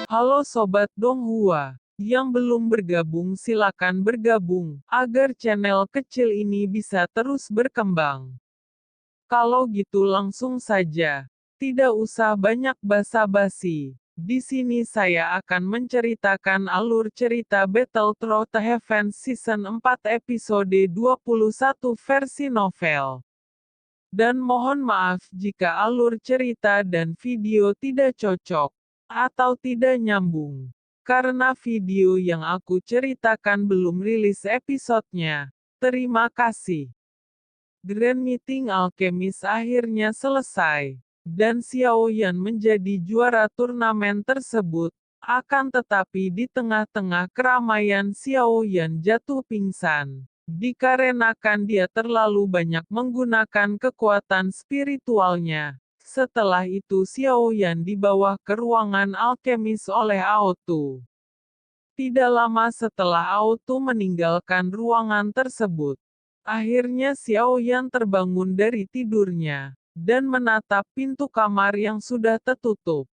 Halo Sobat Donghua. Yang belum bergabung silakan bergabung, agar channel kecil ini bisa terus berkembang. Kalau gitu langsung saja. Tidak usah banyak basa-basi. Di sini saya akan menceritakan alur cerita Battlethrough Heaven Season 4 episode 21 versi novel. Dan mohon maaf jika alur cerita dan video tidak cocok, atau tidak nyambung. Karena video yang aku ceritakan belum rilis episodenya. Terima kasih. Grand Meeting Alchemist akhirnya selesai, dan Xiao Yan menjadi juara turnamen tersebut. Akan tetapi di tengah-tengah keramaian Xiao Yan jatuh pingsan, dikarenakan dia terlalu banyak menggunakan kekuatan spiritualnya. Setelah itu Xiao Yan dibawa ke ruangan alkemis oleh Aotu. Tidak lama setelah Aotu meninggalkan ruangan tersebut, akhirnya Xiao Yan terbangun dari tidurnya, dan menatap pintu kamar yang sudah tertutup.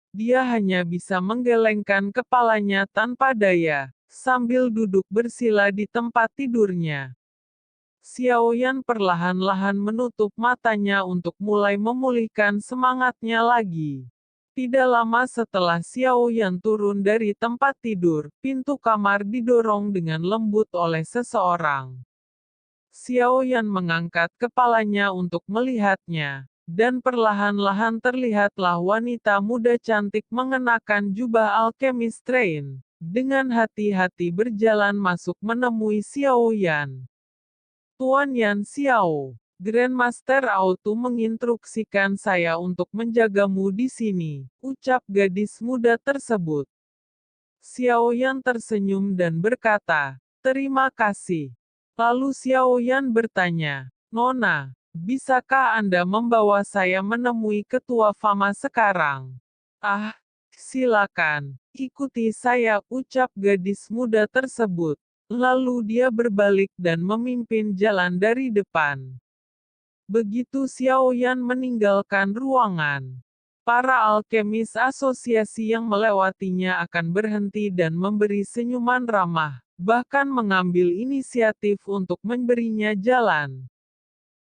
Dia hanya bisa menggelengkan kepalanya tanpa daya, sambil duduk bersila di tempat tidurnya. Xiao Yan perlahan-lahan menutup matanya untuk mulai memulihkan semangatnya lagi. Tidak lama setelah Xiao Yan turun dari tempat tidur, pintu kamar didorong dengan lembut oleh seseorang. Xiao Yan mengangkat kepalanya untuk melihatnya, dan perlahan-lahan terlihatlah wanita muda cantik mengenakan jubah alkemis Train, dengan hati-hati berjalan masuk menemui Xiao Yan. Tuan Yan Xiao, Grandmaster Autu menginstruksikan saya untuk menjagamu di sini, ucap gadis muda tersebut. Xiao Yan tersenyum dan berkata, terima kasih. Lalu Xiao Yan bertanya, Nona, bisakah Anda membawa saya menemui ketua Fama sekarang? Ah, silakan, ikuti saya, ucap gadis muda tersebut. Lalu dia berbalik dan memimpin jalan dari depan. Begitu Xiao Yan meninggalkan ruangan, para alkemis asosiasi yang melewatinya akan berhenti dan memberi senyuman ramah, bahkan mengambil inisiatif untuk memberinya jalan.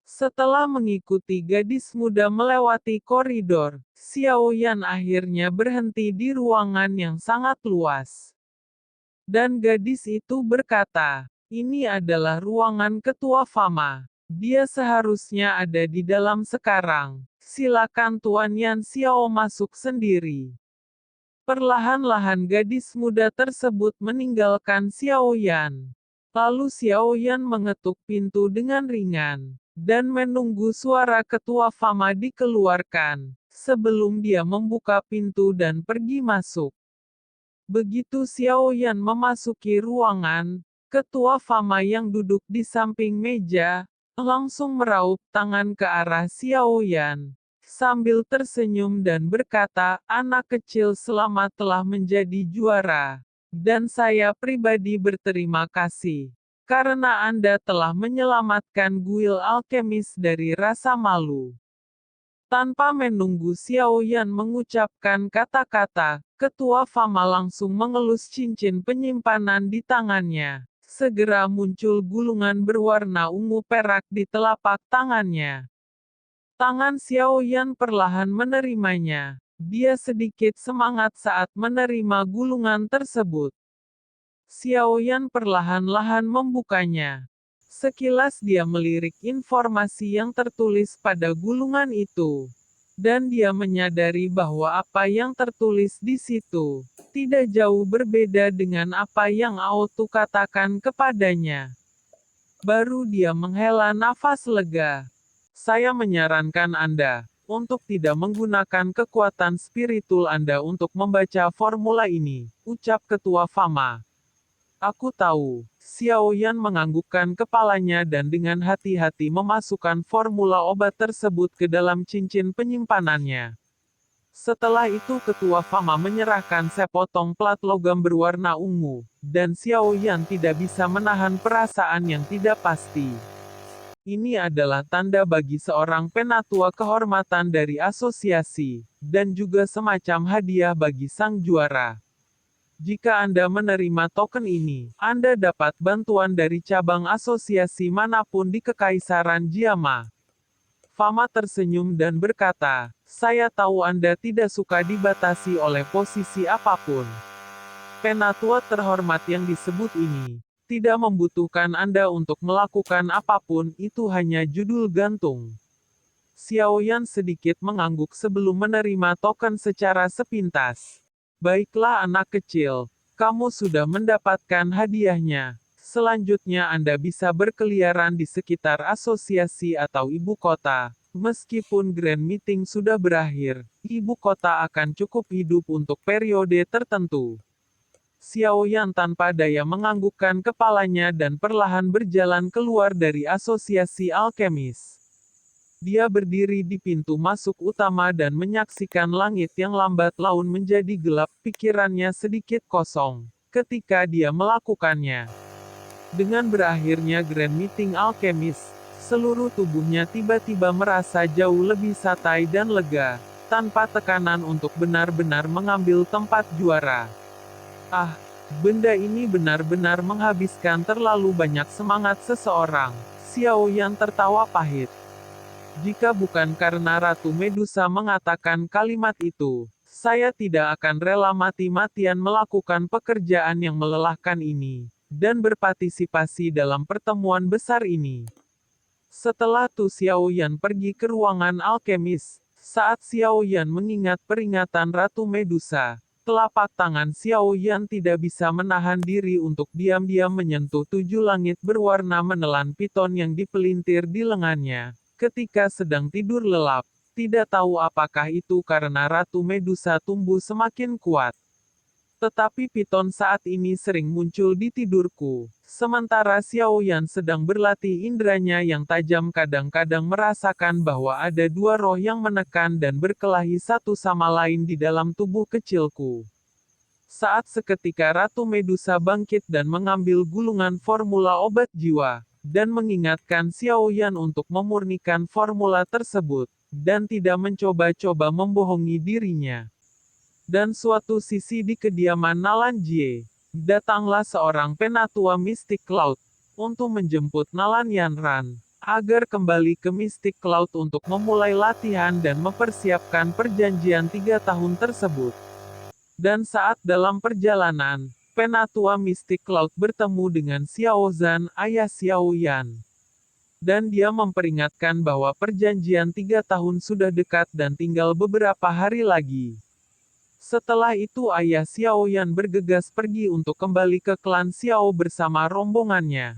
Setelah mengikuti gadis muda melewati koridor, Xiao Yan akhirnya berhenti di ruangan yang sangat luas. Dan gadis itu berkata, ini adalah ruangan ketua Fama. Dia seharusnya ada di dalam sekarang. Silakan Tuan Yan Xiao masuk sendiri. Perlahan-lahan gadis muda tersebut meninggalkan Xiao Yan. Lalu Xiao Yan mengetuk pintu dengan ringan, dan menunggu suara ketua Fama dikeluarkan, sebelum dia membuka pintu dan pergi masuk. Begitu Xiao Yan memasuki ruangan, ketua Fama yang duduk di samping meja, langsung meraup tangan ke arah Xiao Yan, sambil tersenyum dan berkata, anak kecil selamat telah menjadi juara, dan saya pribadi berterima kasih, karena Anda telah menyelamatkan guild alkemis dari rasa malu. Tanpa menunggu Xiao Yan mengucapkan kata-kata, ketua Fama langsung mengelus cincin penyimpanan di tangannya. Segera muncul gulungan berwarna ungu perak di telapak tangannya. Tangan Xiao Yan perlahan menerimanya. Dia sedikit semangat saat menerima gulungan tersebut. Xiao Yan perlahan-lahan membukanya. Sekilas dia melirik informasi yang tertulis pada gulungan itu. Dan dia menyadari bahwa apa yang tertulis di situ, tidak jauh berbeda dengan apa yang Aotu katakan kepadanya. Baru dia menghela nafas lega. Saya menyarankan Anda, untuk tidak menggunakan kekuatan spiritual Anda untuk membaca formula ini, ucap ketua Fama. Aku tahu. Xiao Yan menganggukkan kepalanya dan dengan hati-hati memasukkan formula obat tersebut ke dalam cincin penyimpanannya. Setelah itu ketua Fama menyerahkan sepotong plat logam berwarna ungu, dan Xiao Yan tidak bisa menahan perasaan yang tidak pasti. Ini adalah tanda bagi seorang penatua kehormatan dari asosiasi, dan juga semacam hadiah bagi sang juara. Jika Anda menerima token ini, Anda dapat bantuan dari cabang asosiasi manapun di Kekaisaran Jiama. Fama tersenyum dan berkata, saya tahu Anda tidak suka dibatasi oleh posisi apapun. Penatua terhormat yang disebut ini, tidak membutuhkan Anda untuk melakukan apapun, itu hanya judul gantung. Xiaoyan sedikit mengangguk sebelum menerima token secara sepintas. Baiklah anak kecil, kamu sudah mendapatkan hadiahnya. Selanjutnya Anda bisa berkeliaran di sekitar asosiasi atau ibu kota. Meskipun Grand Meeting sudah berakhir, ibu kota akan cukup hidup untuk periode tertentu. Xiaoyan tanpa daya menganggukkan kepalanya dan perlahan berjalan keluar dari asosiasi alkemis. Dia berdiri di pintu masuk utama dan menyaksikan langit yang lambat laun menjadi gelap, pikirannya sedikit kosong ketika dia melakukannya. Dengan berakhirnya Grand Meeting Alkemis, seluruh tubuhnya tiba-tiba merasa jauh lebih santai dan lega, tanpa tekanan untuk benar-benar mengambil tempat juara. Ah, benda ini benar-benar menghabiskan terlalu banyak semangat seseorang. Xiaoyan tertawa pahit. Jika bukan karena Ratu Medusa mengatakan kalimat itu, saya tidak akan rela mati-matian melakukan pekerjaan yang melelahkan ini, dan berpartisipasi dalam pertemuan besar ini. Setelah Tu Xiaoyan pergi ke ruangan alkemis, saat Xiaoyan mengingat peringatan Ratu Medusa, telapak tangan Xiaoyan tidak bisa menahan diri untuk diam-diam menyentuh 7 langit berwarna menelan piton yang dipelintir di lengannya, ketika sedang tidur lelap. Tidak tahu apakah itu karena Ratu Medusa tumbuh semakin kuat. Tetapi piton saat ini sering muncul di tidurku. Sementara Xiaoyan sedang berlatih indranya yang tajam, kadang-kadang merasakan bahwa ada dua roh yang menekan dan berkelahi satu sama lain di dalam tubuh kecilku. Saat seketika Ratu Medusa bangkit dan mengambil gulungan formula obat jiwa, dan mengingatkan Xiaoyan untuk memurnikan formula tersebut, dan tidak mencoba-coba membohongi dirinya. Dan suatu sisi di kediaman Nalan Jie, datanglah seorang penatua Mystic Cloud, untuk menjemput Nalan Yanran, agar kembali ke Mystic Cloud untuk memulai latihan dan mempersiapkan perjanjian 3 tahun tersebut. Dan saat dalam perjalanan, penatua Mystic Cloud bertemu dengan Xiao Zhan, ayah Xiaoyan. Dan dia memperingatkan bahwa perjanjian 3 tahun sudah dekat dan tinggal beberapa hari lagi. Setelah itu ayah Xiaoyan bergegas pergi untuk kembali ke klan Xiao bersama rombongannya.